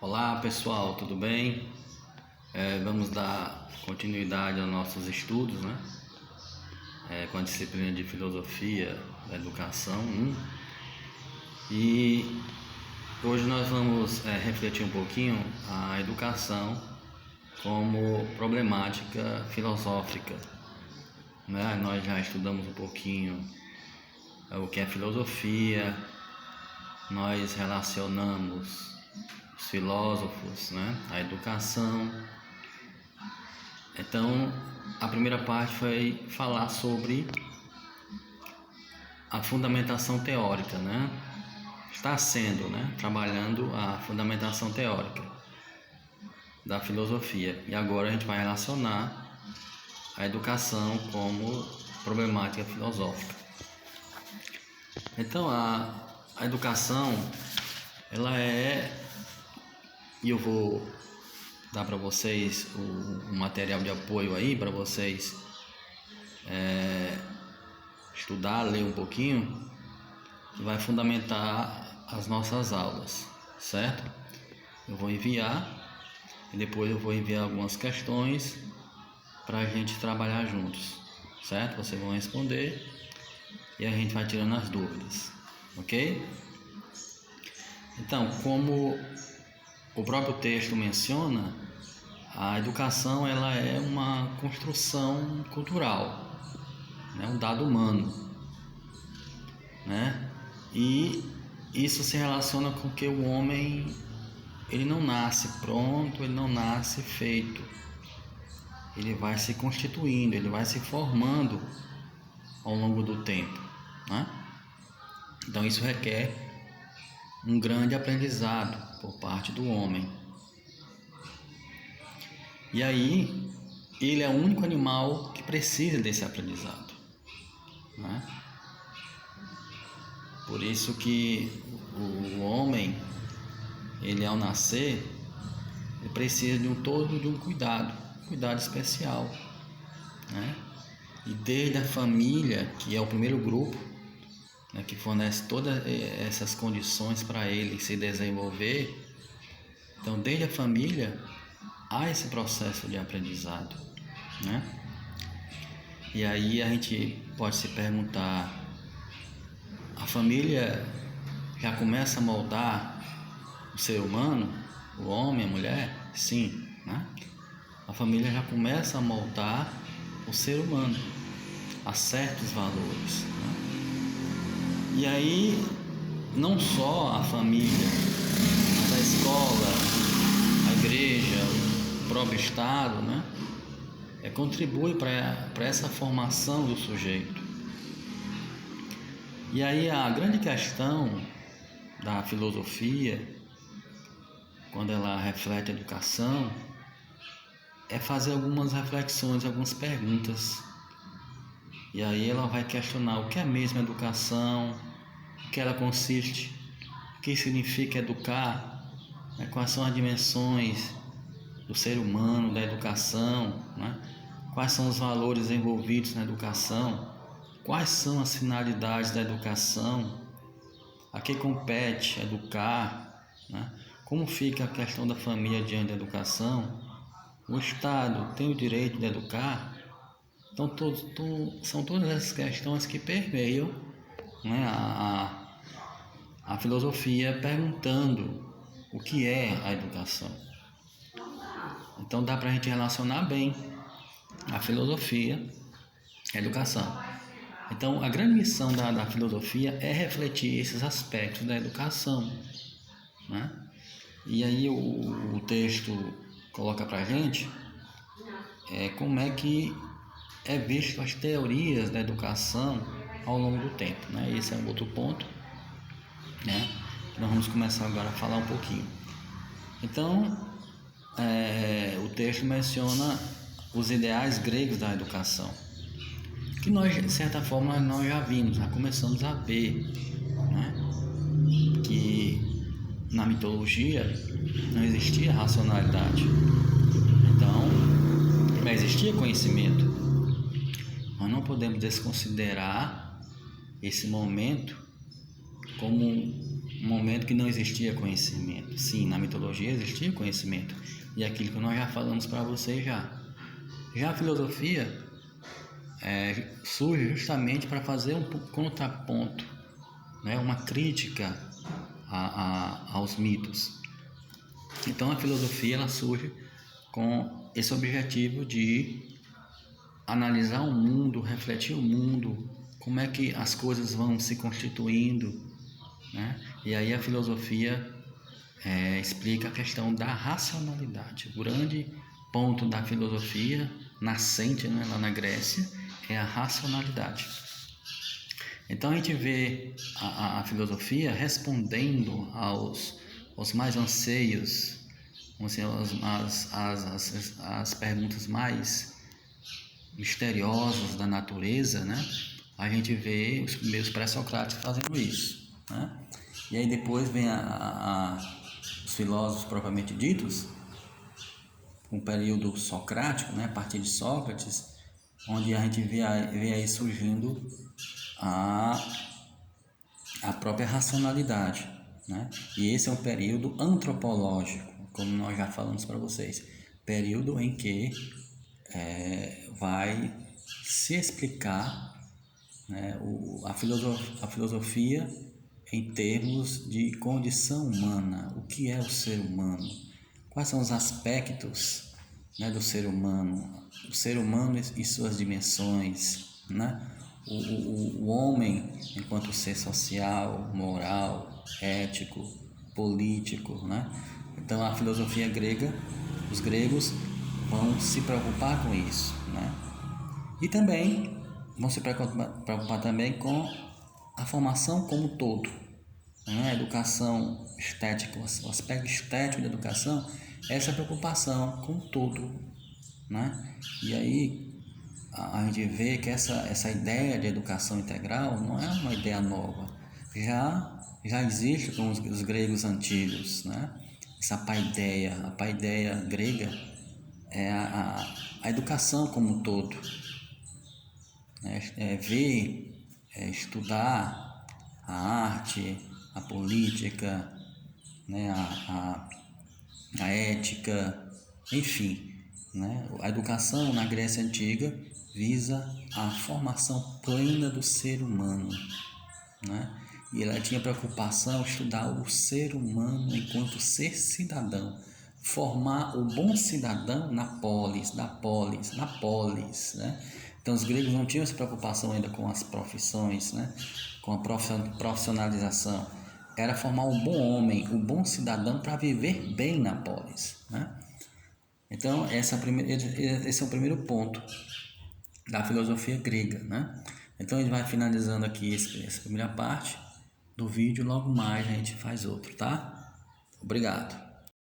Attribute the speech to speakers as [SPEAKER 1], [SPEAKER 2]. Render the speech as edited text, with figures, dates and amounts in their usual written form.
[SPEAKER 1] Olá pessoal, tudo bem? Vamos dar continuidade aos nossos estudos, né? Com a disciplina de Filosofia da Educação 1. E hoje nós vamos refletir um pouquinho a educação como problemática filosófica, né? Nós já estudamos um pouquinho o que é filosofia, nós relacionamos os filósofos, né? A educação. Então, a primeira parte foi falar sobre a fundamentação teórica, né? Está sendo, né? Trabalhando a fundamentação teórica da filosofia. E agora a gente vai relacionar a educação como problemática filosófica. Então, a educação, ela e eu vou dar para vocês um material de apoio aí para vocês estudar, ler um pouquinho, que vai fundamentar as nossas aulas, certo? Eu vou enviar e depois eu vou enviar algumas questões para a gente trabalhar juntos, certo? Vocês vão responder e a gente vai tirando as dúvidas, ok? Então, como o próprio texto menciona, a educação ela é uma construção cultural, né? Um dado humano, né? E isso se relaciona com que o homem ele não nasce pronto, ele não nasce feito, ele vai se constituindo, ele vai se formando ao longo do tempo, né? Então isso requer um grande aprendizado por parte do homem. E aí, ele é o único animal que precisa desse aprendizado, né? Por isso que o homem, ele ao nascer, ele precisa de um cuidado especial, né? E desde a família, que é o primeiro grupo, né, que fornece todas essas condições para ele se desenvolver, então desde a família há esse processo de aprendizado, né? E aí a gente pode se perguntar, a família já começa a moldar o ser humano, o homem, a mulher? Sim, né? A família já começa a moldar o ser humano a certos valores, né? E aí não só a família, mas a escola, a igreja, o próprio Estado, né? Contribui para essa formação do sujeito. E aí a grande questão da filosofia, quando ela reflete a educação, é fazer algumas reflexões, algumas perguntas. E aí ela vai questionar o que é mesmo educação, o que ela consiste, o que significa educar, né? Quais são as dimensões do ser humano, da educação, né? Quais são os valores envolvidos na educação, quais são as finalidades da educação, a que compete educar, né? Como fica a questão da família diante da educação, o Estado tem o direito de educar. Então são todas essas questões que permeiam, né, a filosofia perguntando o que é a educação. Então dá para a gente relacionar bem a filosofia e a educação. Então a grande missão da filosofia é refletir esses aspectos da educação, né? E aí o texto coloca para a gente como é que é visto as teorias da educação ao longo do tempo, né? Esse é um outro ponto, né? Nós vamos começar agora a falar um pouquinho. Então, o texto menciona os ideais gregos da educação, que nós, de certa forma, nós já vimos, já começamos a ver, né? Que na mitologia não existia racionalidade, então não existia conhecimento. Nós não podemos desconsiderar esse momento como um momento que não existia conhecimento. Sim, na mitologia existia conhecimento, e é aquilo que nós já falamos para vocês já. Já a filosofia surge justamente para fazer um contraponto, né, uma crítica aos mitos. Então a filosofia ela surge com esse objetivo de analisar o mundo, refletir o mundo, como é que as coisas vão se constituindo, né? E aí a filosofia explica a questão da racionalidade. O grande ponto da filosofia nascente, né, lá na Grécia é a racionalidade. Então a gente vê a filosofia respondendo aos mais anseios, assim, as perguntas mais misteriosas da natureza, né? A gente vê os primeiros pré-socráticos fazendo isso, né? E aí depois vem os filósofos propriamente ditos, um período socrático, né? A partir de Sócrates, onde a gente vê aí surgindo a própria racionalidade, né? E esse é um período antropológico, como nós já falamos para vocês, período em que vai se explicar, né, a filosofia em termos de condição humana, o que é o ser humano, quais são os aspectos, né, do ser humano, o ser humano e suas dimensões, né? O homem enquanto ser social, moral, ético, político, né? Então a filosofia grega, os gregos vão se preocupar com isso, né? E também vão se preocupar também com a formação como um todo, né? A educação estética, o aspecto estético da educação, essa preocupação com o todo, né? E aí a gente vê que essa ideia de educação integral não é uma ideia nova, já existe com os gregos antigos, né? Essa paideia, a paideia grega é a educação como um todo, né? Ver, estudar a arte, a política, né? A ética, enfim, né? A educação na Grécia Antiga visa a formação plena do ser humano, né? E ela tinha preocupação em estudar o ser humano enquanto ser cidadão, formar o bom cidadão na polis, né? Então os gregos não tinham essa preocupação ainda com as profissões, né? Com a profissionalização. Era formar um bom homem, um bom cidadão para viver bem na polis, né? Então esse é o primeiro ponto da filosofia grega, né? Então a gente vai finalizando aqui essa primeira parte do vídeo, logo mais a gente faz outro, tá? Obrigado.